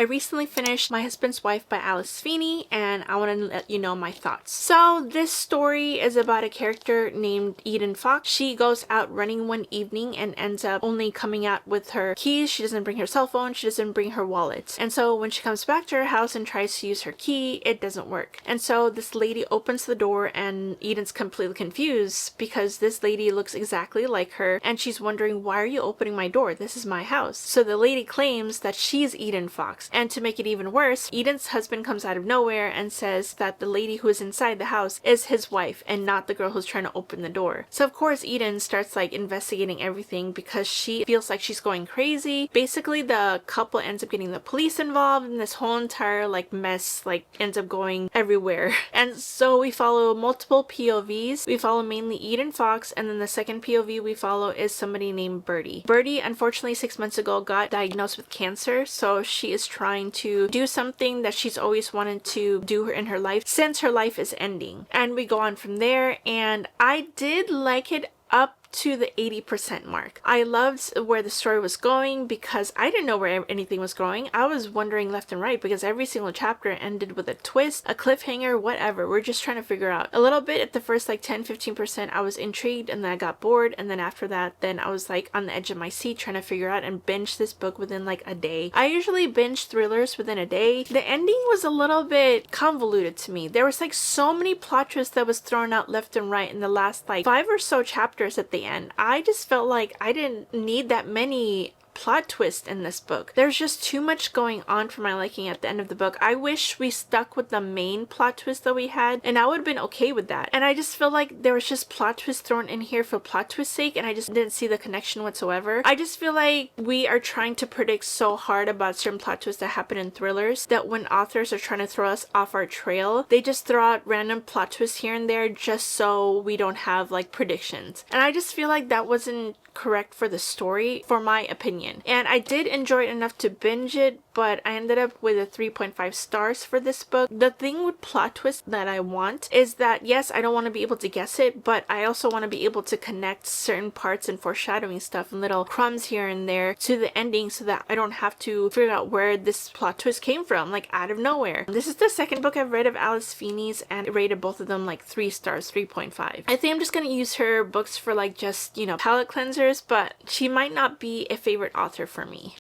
recently finished My Husband's Wife by Alice Feeney, and I want to let you know my thoughts. So this story is about a character named Eden Fox. She goes out running one evening and ends up only coming out with her keys. She doesn't bring her cell phone, she doesn't bring her wallet. And so when she comes back to her house and tries to use her key, it doesn't work. And so this lady opens the door and Eden's completely confused because this lady looks exactly like her, and she's wondering, why are you opening my door? This is my house. So the lady claims that she's Eden Fox. And to make it even worse, Eden's husband comes out of nowhere and says that the lady who is inside the house is his wife and not the girl who's trying to open the door. So of course Eden starts like investigating everything because she feels like she's going crazy. Basically the couple ends up getting the police involved, and this whole entire like mess like ends up going everywhere. And so we follow multiple POVs. We follow mainly Eden Fox, and then the second POV we follow is somebody named Birdie. Birdie unfortunately 6 months ago got diagnosed with cancer, so she is trying to do something that she's always wanted to do in her life since her life is ending. And we go on from there, and I did like it up to the 80% mark. I loved where the story was going because I didn't know where anything was going. I was wondering left and right because every single chapter ended with a twist, a cliffhanger, whatever. We're just trying to figure out. A little bit at the first like 10-15% I was intrigued, and then I got bored, and then after that then I was like on the edge of my seat trying to figure out and binge this book within like a day. I usually binge thrillers within a day. The ending was a little bit convoluted to me. There was like so many plot twists that was thrown out left and right in the last like 5 or so chapters at the end. I just felt like I didn't need that many plot twist in this book. There's just too much going on for my liking at the end of the book. I wish we stuck with the main plot twist that we had, and I would have been okay with that. And I just feel like there was just plot twists thrown in here for plot twist's sake, and I just didn't see the connection whatsoever. I just feel like we are trying to predict so hard about certain plot twists that happen in thrillers that when authors are trying to throw us off our trail, they just throw out random plot twists here and there just so we don't have like predictions. And I just feel like that wasn't correct for the story, for my opinion. And I did enjoy it enough to binge it, but I ended up with a 3.5 stars for this book. The thing with plot twists that I want is that, yes, I don't want to be able to guess it, but I also want to be able to connect certain parts and foreshadowing stuff and little crumbs here and there to the ending so that I don't have to figure out where this plot twist came from, like out of nowhere. This is the second book I've read of Alice Feeney's, and I rated both of them like 3 stars, 3.5. I think I'm just going to use her books for like just, you know, palette cleansers, but she might not be a favorite author for me.